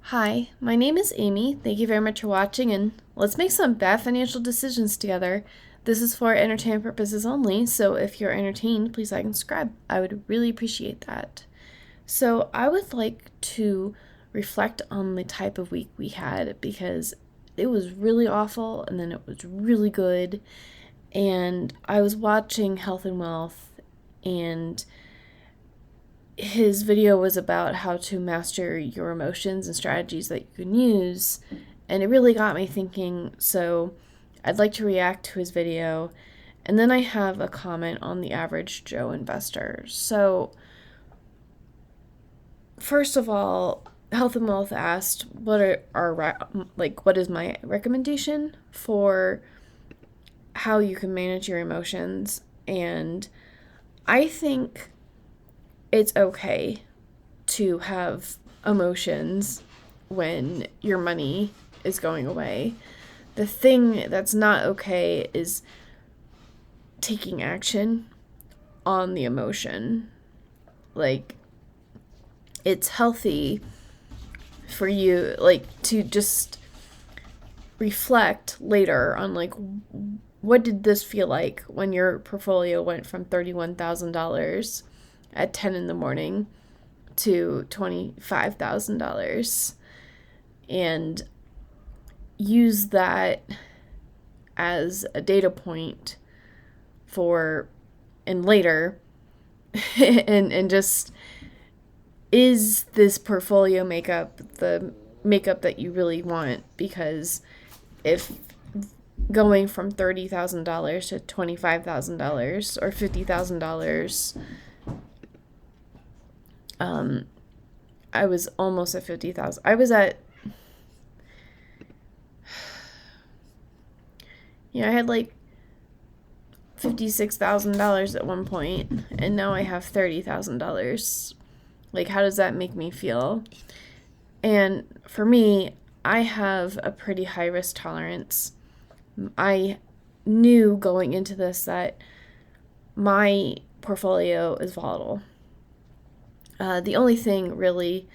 Hi, my name is Amy. Thank you very much for watching, and let's make some bad financial decisions together. This is for entertainment purposes only, so if you're entertained, please like and subscribe. I would really appreciate that. So, I would like to reflect on the type of week we had because it was really awful and then it was really good. And I was watching Health and Wealth, and his video was about how to master your emotions and strategies that you can use, and it really got me thinking. So I'd like to react to his video, and then I have a comment on the average Joe investor. So first of all, Health and Wealth asked what is my recommendation for how you can manage your emotions. And I think it's okay to have emotions when your money is going away. The thing that's not okay is taking action on the emotion. Like, it's healthy for you, to just reflect later on, what did this feel like when your portfolio went from $31,000 at 10 in the morning to $25,000, and use that as a data point for and later and just, is this portfolio makeup the makeup that you really want? Because if going from $30,000 to $25,000 or $50,000, I was almost at 50,000. I was at, I had like $56,000 at one point, and now I have $30,000. Like, how does that make me feel? And for me, I have a pretty high risk tolerance. I knew going into this that my portfolio is volatile. The only thing really,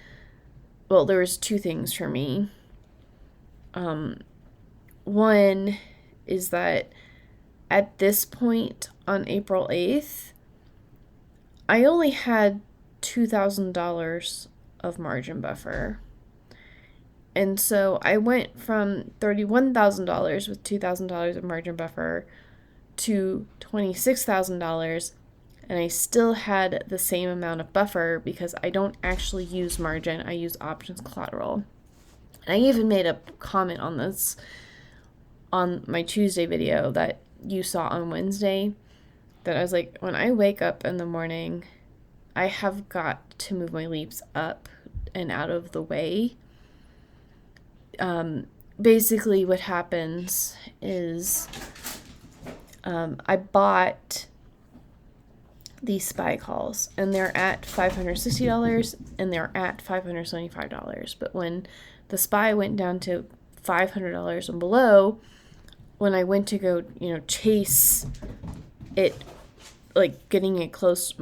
there was two things for me. One is that at this point on April 8th, I only had $2,000 of margin buffer. And so I went from $31,000 with $2,000 of margin buffer to $26,000, and I still had the same amount of buffer because I don't actually use margin, I use options collateral. And I even made a comment on this on my Tuesday video that you saw on Wednesday, that I was like, when I wake up in the morning, I have got to move my leaps up and out of the way. Basically what happens is I bought these SPY calls, and they're at $560 and they're at $575. But when the SPY went down to $500 and below, when I went to go, chase it, getting it close,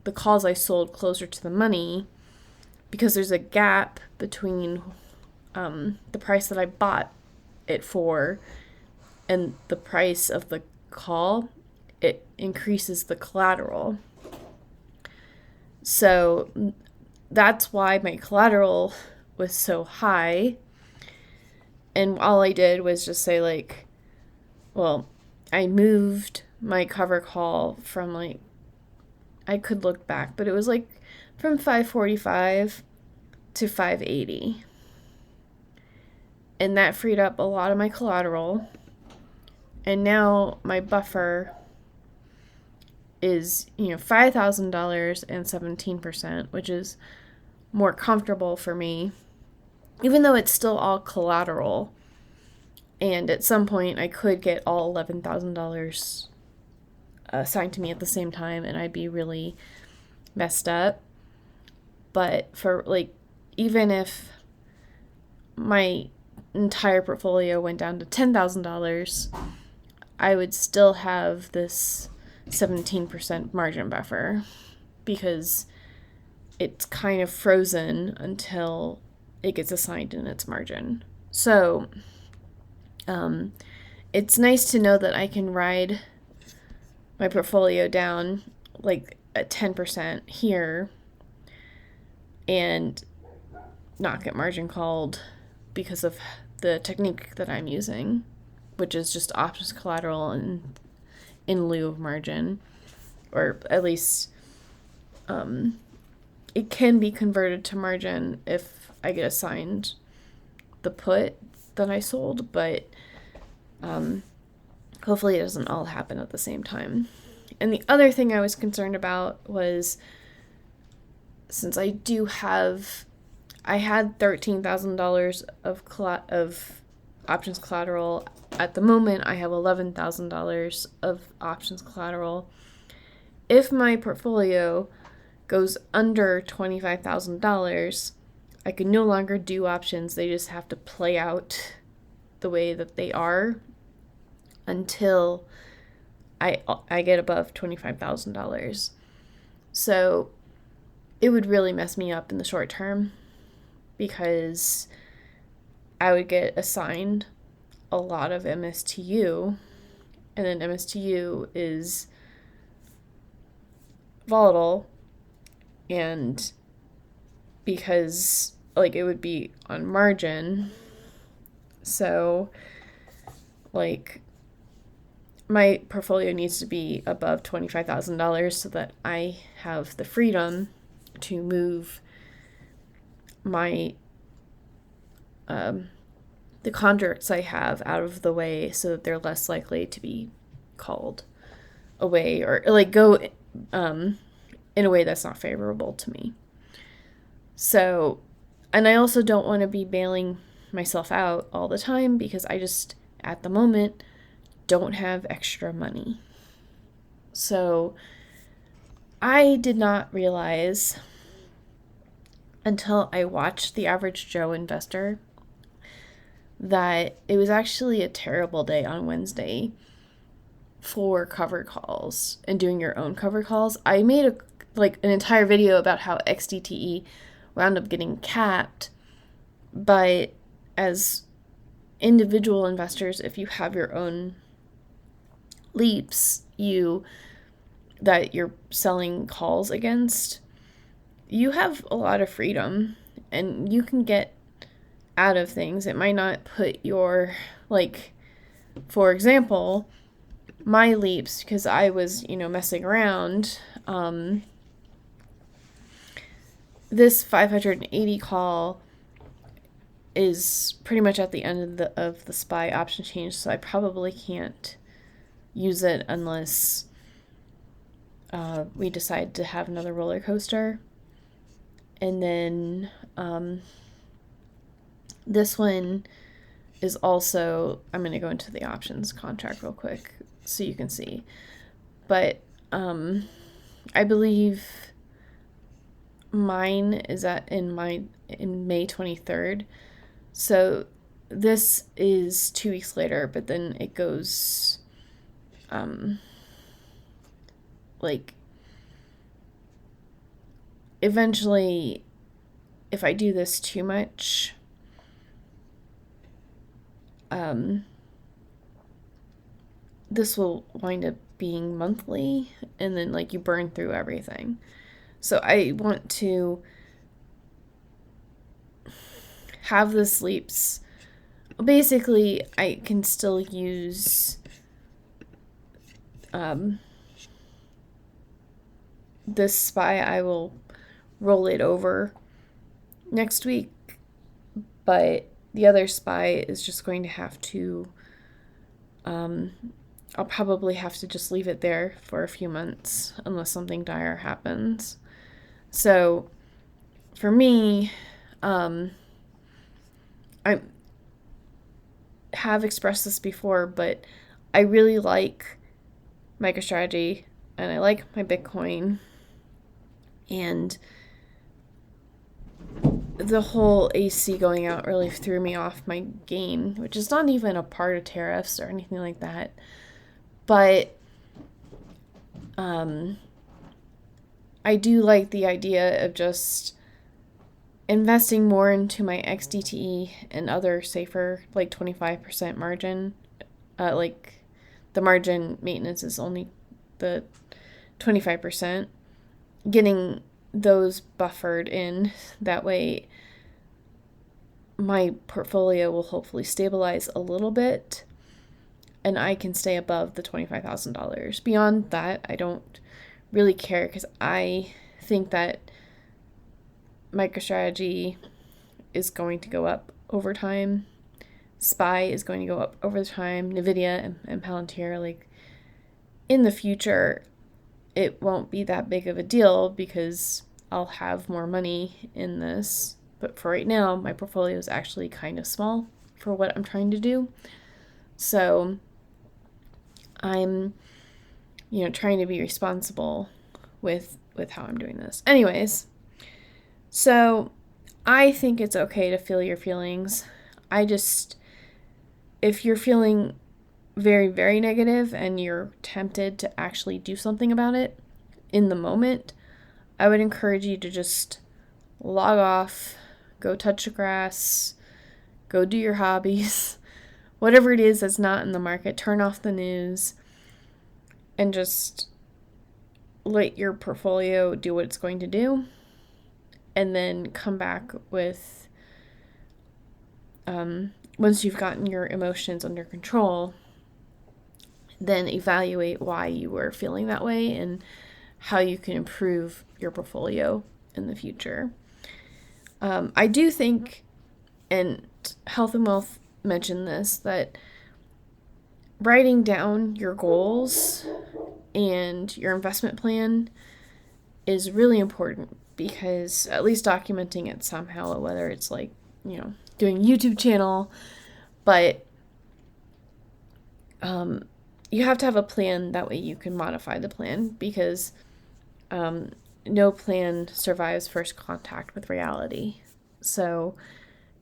the calls I sold closer to the money, because there's a gap between the price that I bought it for and the price of the call. It increases the collateral. So that's why my collateral was so high. And all I did was just say, I moved my cover call from, I could look back, but it was from 545 to 580. And that freed up a lot of my collateral. And now my buffer is, $5,000 and 17%, which is more comfortable for me, even though it's still all collateral. And at some point I could get all $11,000 assigned to me at the same time, and I'd be really messed up. But for even if my entire portfolio went down to $10,000, I would still have this 17% margin buffer, because it's kind of frozen until it gets assigned in its margin. So it's nice to know that I can ride my portfolio down like at 10% here and not get margin called because of the technique that I'm using, which is just options collateral in lieu of margin, or at least it can be converted to margin if I get assigned the put that I sold, but hopefully it doesn't all happen at the same time. And the other thing I was concerned about was, since I had $13,000 of options collateral. At the moment, I have $11,000 of options collateral. If my portfolio goes under $25,000, I can no longer do options. They just have to play out the way that they are until I get above $25,000. So it would really mess me up in the short term, because I would get assigned a lot of MSTU, and then MSTU is volatile, and because like it would be on margin, so like my portfolio needs to be above $25,000 so that I have the freedom to move my the contracts I have out of the way so that they're less likely to be called away, or like go in a way that's not favorable to me. So, and I also don't want to be bailing myself out all the time, because I just at the moment don't have extra money. So I did not realize until I watched The Average Joe Investor that it was actually a terrible day on Wednesday for cover calls and doing your own cover calls. I made an entire video about how XDTE wound up getting capped, but as individual investors, if you have your own leaps that you're selling calls against, you have a lot of freedom and you can get out of things. It might not put your, like, for example, my leaps, because I was, messing around, this 580 call is pretty much at the end of the SPY option change, so I probably can't use it unless we decide to have another roller coaster. And then this one is also, I'm going to go into the options contract real quick so you can see. But I believe mine is in May 23rd. So this is 2 weeks later, but then it goes eventually, if I do this too much, this will wind up being monthly, and then you burn through everything. So I want to have the sleeps. Basically, I can still use this SPY. I will roll it over next week, but the other SPY is just going to have to I'll probably have to just leave it there for a few months unless something dire happens. So for me, I have expressed this before, but I really like MicroStrategy and I like my Bitcoin, and the whole AC going out really threw me off my game, which is not even a part of tariffs or anything like that. But I do like the idea of just investing more into my XDTE and other safer, like 25% margin. Like the margin maintenance is only the 25%. Getting those buffered in, that way my portfolio will hopefully stabilize a little bit and I can stay above the $25,000. Beyond that, I don't really care because I think that MicroStrategy is going to go up over time. SPY is going to go up over time. NVIDIA and Palantir, like in the future, it won't be that big of a deal because I'll have more money in this. But for right now, my portfolio is actually kind of small for what I'm trying to do. So I'm, trying to be responsible with how I'm doing this. Anyways, so I think it's okay to feel your feelings. If you're feeling very, very negative and you're tempted to actually do something about it in the moment, I would encourage you to just log off, go touch the grass, go do your hobbies, whatever it is that's not in the market, turn off the news, and just let your portfolio do what it's going to do, and then come back with, once you've gotten your emotions under control, then evaluate why you were feeling that way and how you can improve your portfolio in the future. I do think, and Health and Wealth mentioned this, that writing down your goals and your investment plan is really important, because at least documenting it somehow, whether it's like, doing a YouTube channel, but you have to have a plan, that way you can modify the plan, because no plan survives first contact with reality. So,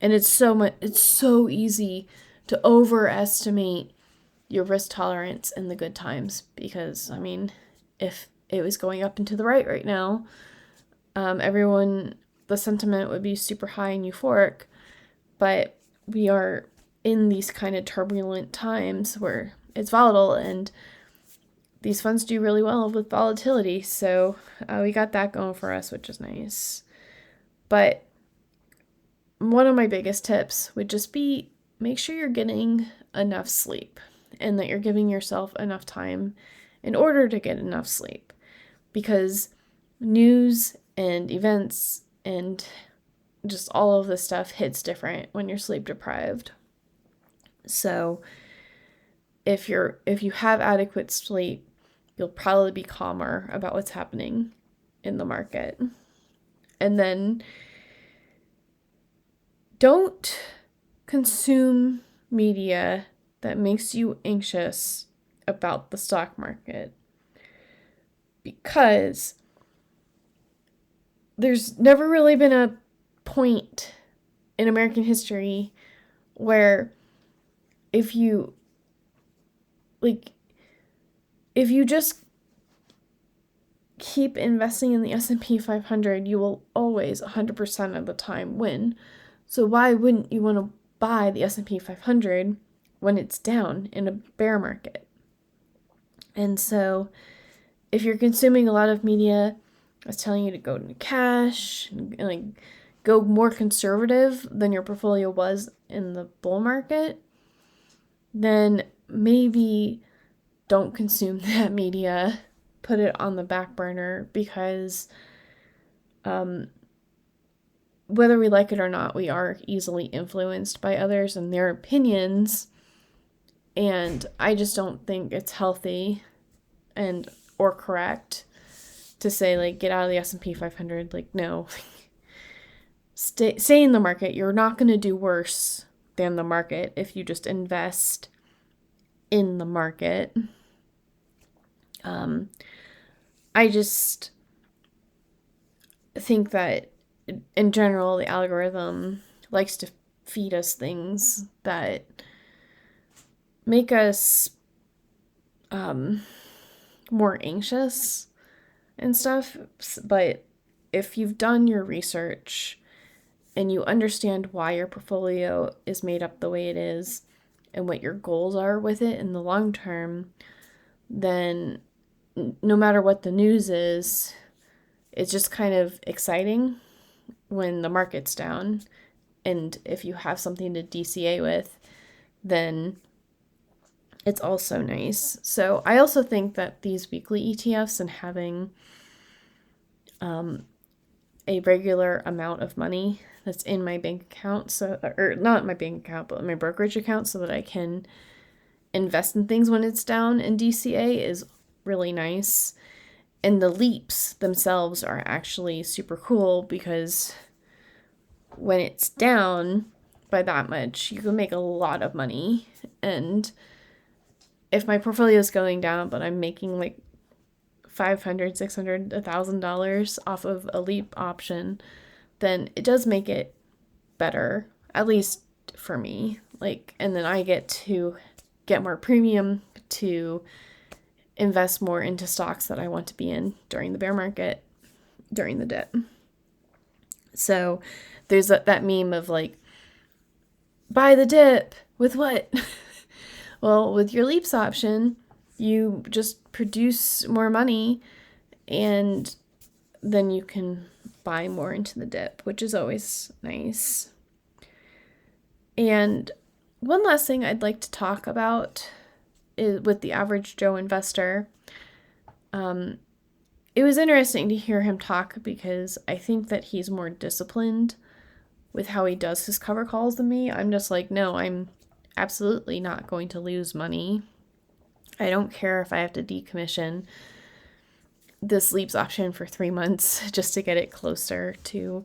and it's so easy to overestimate your risk tolerance in the good times, because if it was going up and to the right now, the sentiment would be super high and euphoric, but we are in these kind of turbulent times where it's volatile, and these funds do really well with volatility. So we got that going for us, which is nice. But one of my biggest tips would just be, make sure you're getting enough sleep and that you're giving yourself enough time in order to get enough sleep, because news and events and just all of this stuff hits different when you're sleep deprived. So if you have adequate sleep, you'll probably be calmer about what's happening in the market. And then don't consume media that makes you anxious about the stock market, because there's never really been a point in American history where if you just keep investing in the S&P 500, you will always 100% of the time win. So why wouldn't you want to buy the S&P 500 when it's down in a bear market? And so if you're consuming a lot of media that's telling you to go into cash and go more conservative than your portfolio was in the bull market, then maybe don't consume that media. Put it on the back burner, because whether we like it or not, we are easily influenced by others and their opinions. And I just don't think it's healthy or correct to say, get out of the S&P 500. No. Stay in the market. You're not going to do worse than the market if you just invest in the market. I just think that in general, the algorithm likes to feed us things that make us more anxious and stuff. But if you've done your research and you understand why your portfolio is made up the way it is and what your goals are with it in the long term, then no matter what the news is, it's just kind of exciting when the market's down. And if you have something to DCA with, then it's also nice. So I also think that these weekly ETFs and having a regular amount of money that's in my bank account, so, or not my bank account, but my brokerage account, so that I can invest in things when it's down in DCA is really nice. And the leaps themselves are actually super cool because when it's down by that much, you can make a lot of money. And if my portfolio is going down, but I'm making like $500, $600, $1,000 off of a leap option, then it does make it better, at least for me. Like, and then I get to get more premium to invest more into stocks that I want to be in during the bear market, during the dip. So there's that meme of like, buy the dip with what? Well, with your leaps option, you just produce more money and then you can buy more into the dip, which is always nice. And one last thing I'd like to talk about is with the average Joe investor. It was interesting to hear him talk because I think that he's more disciplined with how he does his cover calls than me. I'm just like, no, I'm absolutely not going to lose money. I don't care if I have to decommission this leaps option for 3 months just to get it closer to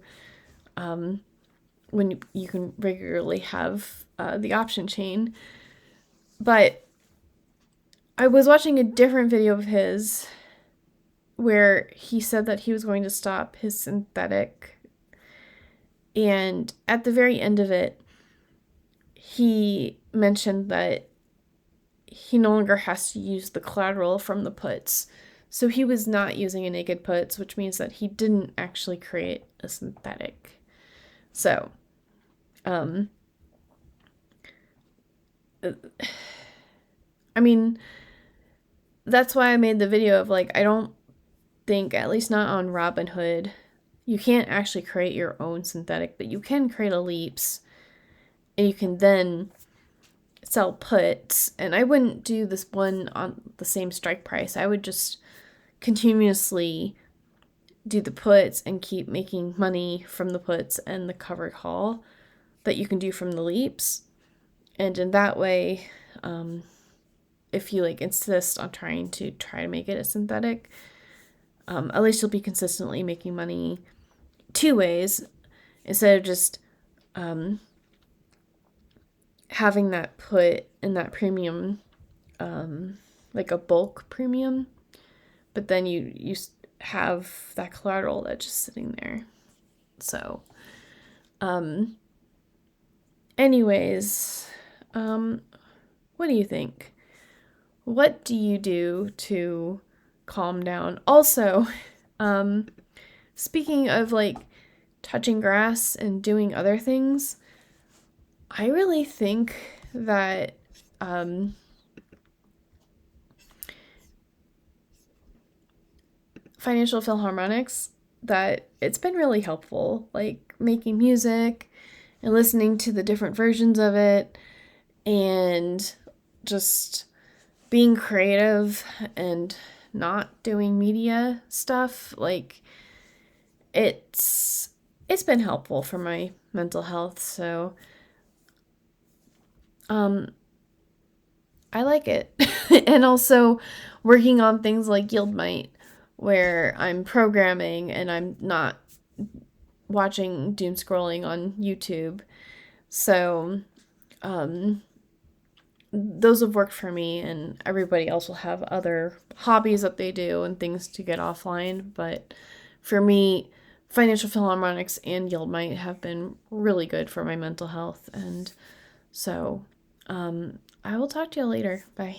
when you can regularly have the option chain. But I was watching a different video of his where he said that he was going to stop his synthetic. And at the very end of it, he mentioned that he no longer has to use the collateral from the puts. So he was not using a naked puts, which means that he didn't actually create a synthetic. So, I mean, that's why I made the video of like, I don't think, at least not on Robinhood, you can't actually create your own synthetic, but you can create a leaps and you can then sell puts. And I wouldn't do this one on the same strike price. I would just continuously do the puts and keep making money from the puts and the covered call that you can do from the leaps. And in that way, if you like insist on try to make it a synthetic, at least you'll be consistently making money 2 ways instead of just having that put in that premium, like a bulk premium, but then you have that collateral that's just sitting there. So, anyways, what do you think? What do you do to calm down? Also, speaking of like touching grass and doing other things, I really think that financial philharmonics, that it's been really helpful, like making music and listening to the different versions of it and just being creative and not doing media stuff. Like it's been helpful for my mental health. So I like it. And also working on things like YieldMight, where I'm programming and I'm not watching doom scrolling on YouTube. So those have worked for me, and everybody else will have other hobbies that they do and things to get offline. But for me, financial philharmonics and YieldMight have been really good for my mental health. And so I will talk to you later. Bye.